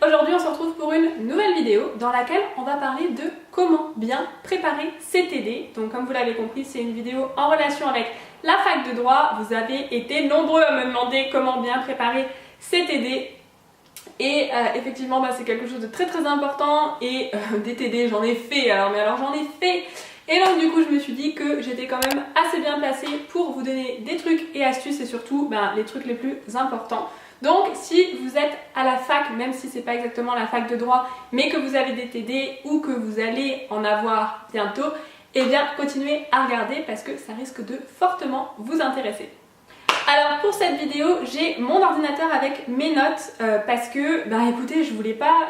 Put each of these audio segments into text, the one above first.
Aujourd'hui on se retrouve pour une nouvelle vidéo dans laquelle on va parler de comment bien préparer ses TD. Donc comme vous l'avez compris, c'est une vidéo en relation avec la fac de droit. Vous avez été nombreux à me demander comment bien préparer ses TD. Et effectivement c'est quelque chose de très important et des TD j'en ai fait, alors j'en ai fait. Et donc du coup je me suis dit que j'étais quand même assez bien placée pour vous donner des trucs et astuces et surtout les trucs les plus importants. Donc si vous êtes à la fac, même si c'est pas exactement la fac de droit, mais que vous avez des TD ou que vous allez en avoir bientôt, eh bien continuez à regarder parce que ça risque de fortement vous intéresser. Alors pour cette vidéo, j'ai mon ordinateur avec mes notes parce que, écoutez, je voulais pas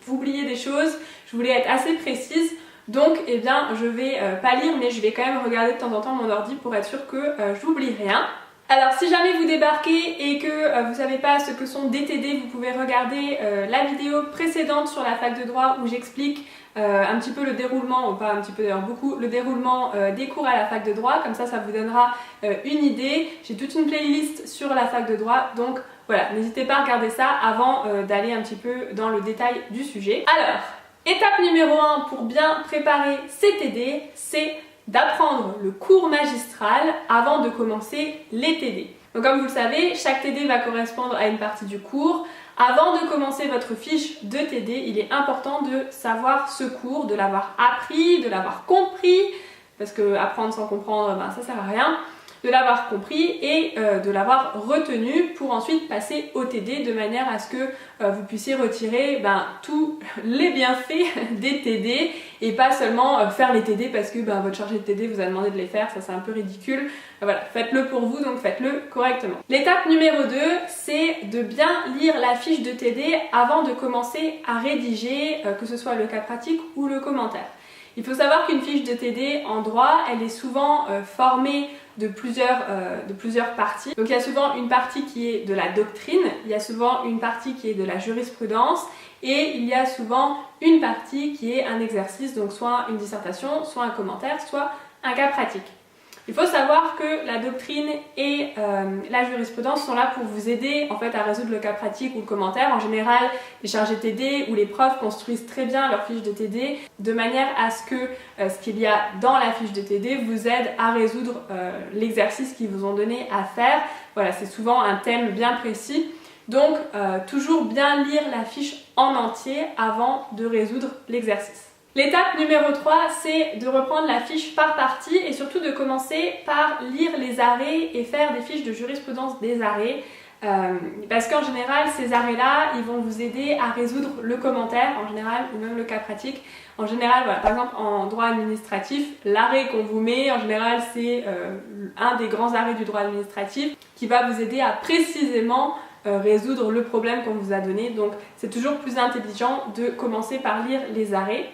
vous oublier des choses, je voulais être assez précise. Donc eh bien je vais pas lire mais je vais quand même regarder de temps en temps mon ordi pour être sûre que j'oublie rien. Alors si jamais vous débarquez et que vous savez pas ce que sont des TD, vous pouvez regarder la vidéo précédente sur la fac de droit où j'explique un petit peu le déroulement, ou pas un petit peu d'ailleurs beaucoup, le déroulement des cours à la fac de droit, comme ça vous donnera une idée. J'ai toute une playlist sur la fac de droit, donc voilà, n'hésitez pas à regarder ça avant d'aller un petit peu dans le détail du sujet. Alors, étape numéro 1 pour bien préparer ses TD, c'est d'apprendre le cours magistral avant de commencer les TD. Donc comme vous le savez, chaque TD va correspondre à une partie du cours. Avant de commencer votre fiche de TD, il est important de savoir ce cours, de l'avoir appris, de l'avoir compris, parce que apprendre sans comprendre, ça sert à rien. De l'avoir compris et de l'avoir retenu pour ensuite passer au TD de manière à ce que vous puissiez retirer tous les bienfaits des TD et pas seulement faire les TD parce que votre chargé de TD vous a demandé de les faire, ça c'est un peu ridicule. Voilà, faites-le pour vous, donc faites-le correctement. L'étape numéro 2, c'est de bien lire la fiche de TD avant de commencer à rédiger, que ce soit le cas pratique ou le commentaire. Il faut savoir qu'une fiche de TD en droit, elle est souvent formée de plusieurs parties. Donc il y a souvent une partie qui est de la doctrine, il y a souvent une partie qui est de la jurisprudence et il y a souvent une partie qui est un exercice, donc soit une dissertation, soit un commentaire, soit un cas pratique. Il faut savoir que la doctrine et la jurisprudence sont là pour vous aider en fait à résoudre le cas pratique ou le commentaire. En général, les chargés TD ou les profs construisent très bien leur fiche de TD de manière à ce que ce qu'il y a dans la fiche de TD vous aide à résoudre l'exercice qu'ils vous ont donné à faire. Voilà, c'est souvent un thème bien précis. Donc, toujours bien lire la fiche en entier avant de résoudre l'exercice. L'étape numéro 3, c'est de reprendre la fiche par partie et surtout de commencer par lire les arrêts et faire des fiches de jurisprudence des arrêts. Parce qu'en général, ces arrêts-là, ils vont vous aider à résoudre le commentaire en général ou même le cas pratique. En général, voilà, par exemple en droit administratif, l'arrêt qu'on vous met, en général, c'est un des grands arrêts du droit administratif qui va vous aider à précisément résoudre le problème qu'on vous a donné. Donc c'est toujours plus intelligent de commencer par lire les arrêts.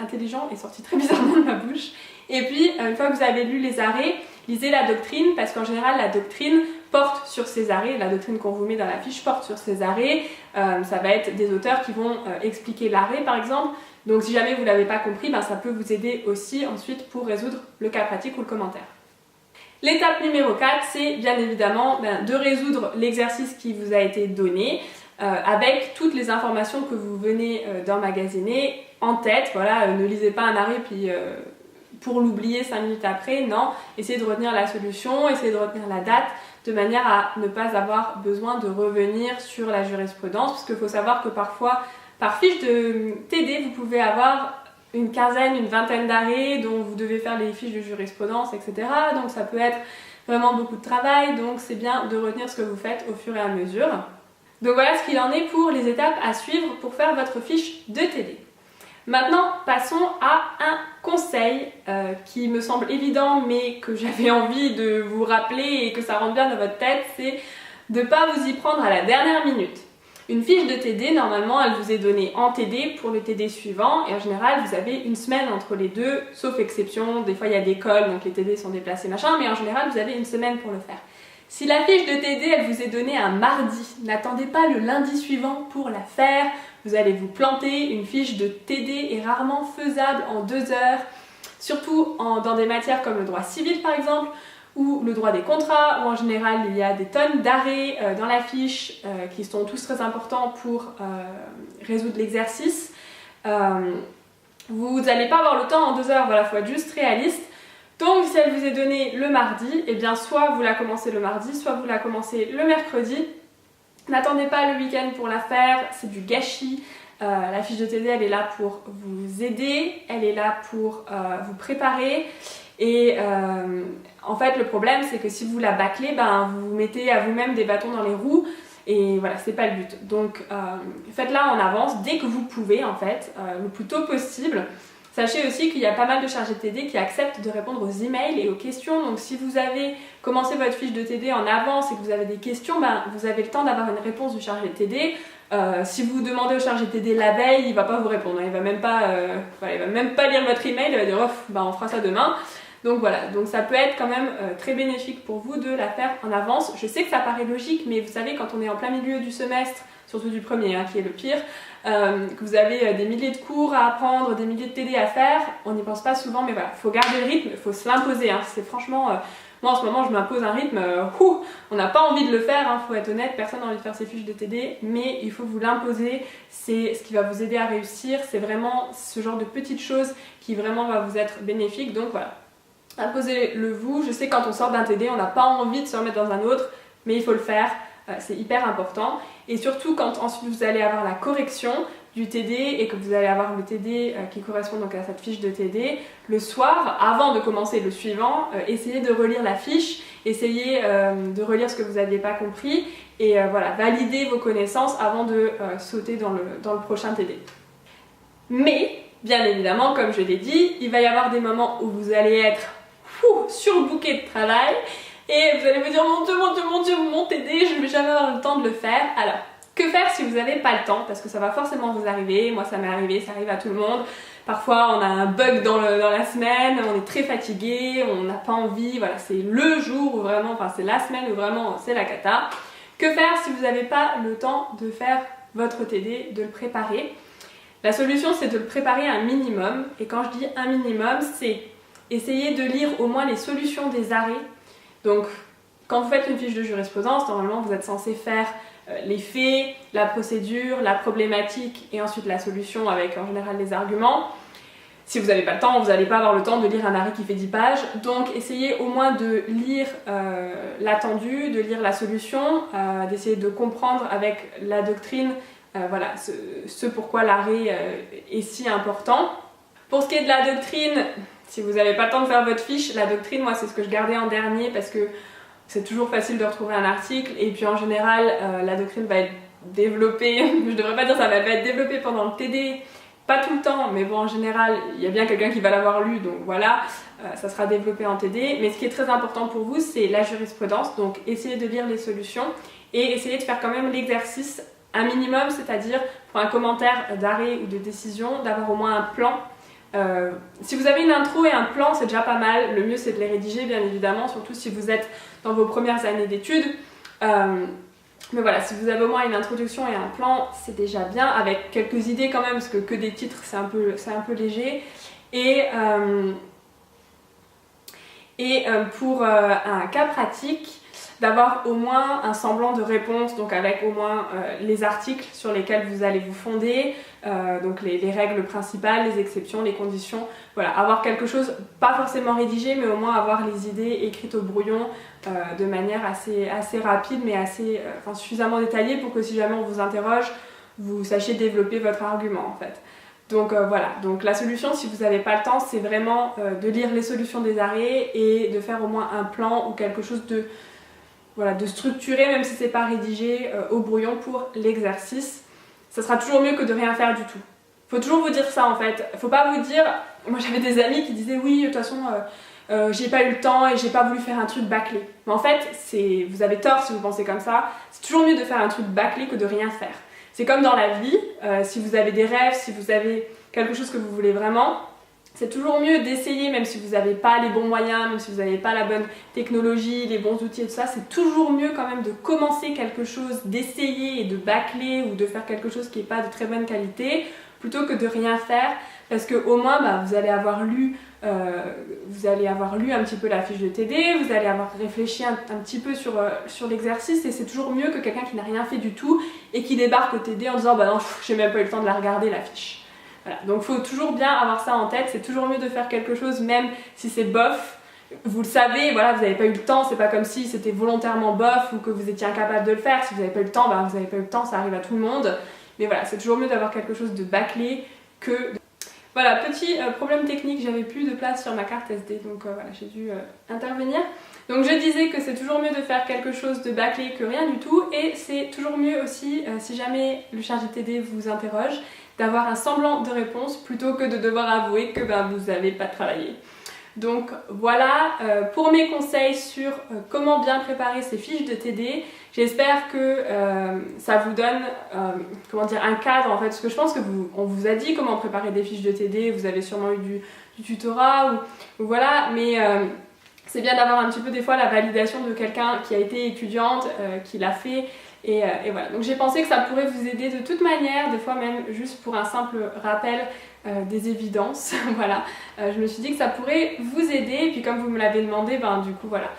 Intelligent est sorti très bizarrement de ma bouche. Et puis, une fois que vous avez lu les arrêts, lisez la doctrine, parce qu'en général, la doctrine porte sur ces arrêts. La doctrine qu'on vous met dans la fiche porte sur ces arrêts. Ça va être des auteurs qui vont expliquer l'arrêt, par exemple. Donc, si jamais vous ne l'avez pas compris, ça peut vous aider aussi ensuite pour résoudre le cas pratique ou le commentaire. L'étape numéro 4, c'est bien évidemment de résoudre l'exercice qui vous a été donné avec toutes les informations que vous venez d'emmagasiner en tête. Voilà, ne lisez pas un arrêt puis pour l'oublier 5 minutes après, non. Essayez de retenir la solution, essayez de retenir la date de manière à ne pas avoir besoin de revenir sur la jurisprudence, parce qu'il faut savoir que parfois, par fiche de TD, vous pouvez avoir une quinzaine, une vingtaine d'arrêts dont vous devez faire les fiches de jurisprudence, etc. Donc ça peut être vraiment beaucoup de travail, donc c'est bien de retenir ce que vous faites au fur et à mesure. Donc voilà ce qu'il en est pour les étapes à suivre pour faire votre fiche de TD. Maintenant, passons à un conseil qui me semble évident mais que j'avais envie de vous rappeler et que ça rentre bien dans votre tête, c'est de ne pas vous y prendre à la dernière minute. Une fiche de TD, normalement, elle vous est donnée en TD pour le TD suivant et en général, vous avez une semaine entre les deux, sauf exception, des fois il y a des cols, donc les TD sont déplacés, machin, mais en général, vous avez une semaine pour le faire. Si la fiche de TD, elle vous est donnée un mardi, n'attendez pas le lundi suivant pour la faire. Vous allez vous planter. Une fiche de TD est rarement faisable en 2 heures, surtout dans des matières comme le droit civil par exemple, ou le droit des contrats, où en général il y a des tonnes d'arrêts dans la fiche qui sont tous très importants pour résoudre l'exercice. Vous n'allez pas avoir le temps en 2 heures, voilà, il faut être juste réaliste. Donc si elle vous est donnée le mardi, et bien soit vous la commencez le mardi, soit vous la commencez le mercredi. N'attendez pas le week-end pour la faire, c'est du gâchis. La fiche de TD, elle est là pour vous aider, elle est là pour vous préparer. Et en fait, le problème, c'est que si vous la bâclez, ben, vous mettez à vous-même des bâtons dans les roues. Et voilà, c'est pas le but. Donc faites-la en avance dès que vous pouvez, en fait, le plus tôt possible. Sachez aussi qu'il y a pas mal de chargés de TD qui acceptent de répondre aux emails et aux questions. Donc si vous avez commencé votre fiche de TD en avance et que vous avez des questions, ben, vous avez le temps d'avoir une réponse du chargé de TD. Si vous demandez au chargé de TD la veille, il va pas vous répondre. Il va même pas lire votre email, il va dire oh, ben, on fera ça demain. Donc voilà, donc ça peut être quand même très bénéfique pour vous de la faire en avance. Je sais que ça paraît logique, mais vous savez, quand on est en plein milieu du semestre, surtout du premier, hein, qui est le pire, que vous avez des milliers de cours à apprendre, des milliers de TD à faire, on n'y pense pas souvent, mais voilà, il faut garder le rythme, il faut se l'imposer. Hein. C'est franchement, moi en ce moment je m'impose un rythme, on n'a pas envie de le faire, hein, faut être honnête, personne n'a envie de faire ses fiches de TD, mais il faut vous l'imposer, c'est ce qui va vous aider à réussir, c'est vraiment ce genre de petites choses qui vraiment va vous être bénéfique, donc voilà. Imposez-le vous, je sais que quand on sort d'un TD, on n'a pas envie de se remettre dans un autre, mais il faut le faire, c'est hyper important. Et surtout quand ensuite vous allez avoir la correction du TD et que vous allez avoir le TD qui correspond donc à cette fiche de TD, le soir, avant de commencer le suivant, essayez de relire la fiche, essayez de relire ce que vous n'aviez pas compris et voilà, validez vos connaissances avant de sauter dans le prochain TD. Mais, bien évidemment, comme je l'ai dit, il va y avoir des moments où vous allez être surbooké de travail et vous allez vous dire mon Dieu, mon TD, je ne vais jamais avoir le temps de le faire. Alors, que faire si vous n'avez pas le temps? Parce que ça va forcément vous arriver, moi ça m'est arrivé, ça arrive à tout le monde. Parfois on a un bug dans la semaine, on est très fatigué, on n'a pas envie, voilà, c'est le jour où vraiment, enfin c'est la semaine où vraiment c'est la cata. Que faire si vous n'avez pas le temps de faire votre TD, de le préparer? La solution c'est de le préparer un minimum, et quand je dis un minimum, c'est essayer de lire au moins les solutions des arrêts. Donc quand vous faites une fiche de jurisprudence, normalement vous êtes censé faire les faits, la procédure, la problématique et ensuite la solution avec en général les arguments. Si vous n'avez pas le temps, vous n'allez pas avoir le temps de lire un arrêt qui fait 10 pages. Donc essayez au moins de lire l'attendu, de lire la solution, d'essayer de comprendre avec la doctrine voilà, ce pourquoi l'arrêt est si important. Pour ce qui est de la doctrine, si vous n'avez pas le temps de faire votre fiche, la doctrine, moi c'est ce que je gardais en dernier parce que c'est toujours facile de retrouver un article et puis en général la doctrine va être développée, je devrais pas dire ça, mais elle va être développée pendant le TD, pas tout le temps, mais bon en général il y a bien quelqu'un qui va l'avoir lu, donc voilà, ça sera développé en TD. Mais ce qui est très important pour vous, c'est la jurisprudence, donc essayez de lire les solutions et essayez de faire quand même l'exercice un minimum, c'est-à-dire pour un commentaire d'arrêt ou de décision, d'avoir au moins un plan. Si vous avez une intro et un plan, c'est déjà pas mal. Le mieux c'est de les rédiger bien évidemment, surtout si vous êtes dans vos premières années d'études. Mais voilà, si vous avez au moins une introduction et un plan, c'est déjà bien, avec quelques idées quand même, parce que des titres c'est un peu léger. Et pour un cas pratique, d'avoir au moins un semblant de réponse, donc avec au moins les articles sur lesquels vous allez vous fonder, donc les règles principales, les exceptions, les conditions, voilà, avoir quelque chose, pas forcément rédigé, mais au moins avoir les idées écrites au brouillon de manière assez rapide, mais suffisamment détaillée pour que si jamais on vous interroge, vous sachiez développer votre argument en fait. Donc voilà, donc la solution si vous n'avez pas le temps, c'est vraiment de lire les solutions des arrêts et de faire au moins un plan ou quelque chose de structurer, même si c'est pas rédigé au brouillon pour l'exercice. Ça sera toujours mieux que de rien faire du tout. Faut toujours vous dire ça en fait. Faut pas vous dire, moi j'avais des amis qui disaient oui de toute façon j'ai pas eu le temps et j'ai pas voulu faire un truc bâclé. Mais en fait vous avez tort si vous pensez comme ça. C'est toujours mieux de faire un truc bâclé que de rien faire. C'est comme dans la vie, si vous avez des rêves, si vous avez quelque chose que vous voulez vraiment, c'est toujours mieux d'essayer, même si vous n'avez pas les bons moyens, même si vous n'avez pas la bonne technologie, les bons outils et tout ça, c'est toujours mieux quand même de commencer quelque chose, d'essayer et de bâcler ou de faire quelque chose qui n'est pas de très bonne qualité, plutôt que de rien faire, parce que au moins vous allez avoir lu un petit peu la fiche de TD, vous allez avoir réfléchi un petit peu sur l'exercice, et c'est toujours mieux que quelqu'un qui n'a rien fait du tout et qui débarque au TD en disant bah non, j'ai même pas eu le temps de la regarder la fiche. Voilà. Donc il faut toujours bien avoir ça en tête, c'est toujours mieux de faire quelque chose même si c'est bof. Vous le savez, voilà, vous n'avez pas eu le temps, c'est pas comme si c'était volontairement bof ou que vous étiez incapable de le faire. Si vous n'avez pas eu le temps, vous n'avez pas eu le temps, ça arrive à tout le monde. Mais voilà, c'est toujours mieux d'avoir quelque chose de bâclé que... Voilà, petit problème technique, j'avais plus de place sur ma carte SD, donc voilà, j'ai dû intervenir. Donc je disais que c'est toujours mieux de faire quelque chose de bâclé que rien du tout, et c'est toujours mieux aussi, si jamais le chargé TD vous interroge, d'avoir un semblant de réponse plutôt que de devoir avouer que vous n'avez pas travaillé. Donc voilà pour mes conseils sur comment bien préparer ces fiches de TD. J'espère que ça vous donne un cadre en fait, parce que je pense que on vous a dit comment préparer des fiches de TD, vous avez sûrement eu du tutorat ou voilà, mais c'est bien d'avoir un petit peu des fois la validation de quelqu'un qui a été étudiante, qui l'a fait. Et voilà, donc j'ai pensé que ça pourrait vous aider de toute manière, des fois même juste pour un simple rappel des évidences. Voilà, je me suis dit que ça pourrait vous aider, et puis comme vous me l'avez demandé, du coup voilà,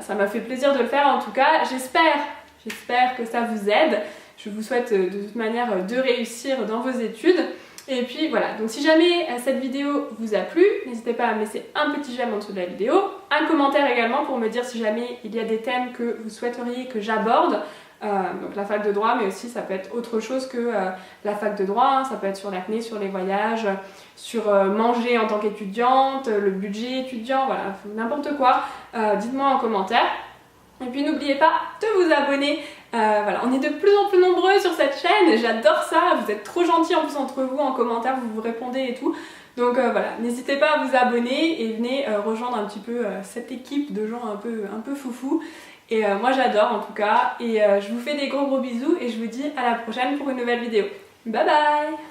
ça m'a fait plaisir de le faire en tout cas. J'espère que ça vous aide. Je vous souhaite de toute manière de réussir dans vos études. Et puis voilà, donc si jamais cette vidéo vous a plu, n'hésitez pas à me laisser un petit j'aime en dessous de la vidéo, un commentaire également pour me dire si jamais il y a des thèmes que vous souhaiteriez que j'aborde. Donc la fac de droit, mais aussi ça peut être autre chose que la fac de droit, hein. Ça peut être sur l'acné, sur les voyages, sur manger en tant qu'étudiante, le budget étudiant, voilà, n'importe quoi. Dites-moi en commentaire. Et puis n'oubliez pas de vous abonner. Voilà, on est de plus en plus nombreux sur cette chaîne, j'adore ça, vous êtes trop gentils en plus entre vous, en commentaire, vous vous répondez et tout. Donc voilà, n'hésitez pas à vous abonner et venez rejoindre un petit peu cette équipe de gens un peu foufou. Et moi j'adore en tout cas, et je vous fais des gros bisous et je vous dis à la prochaine pour une nouvelle vidéo. Bye bye!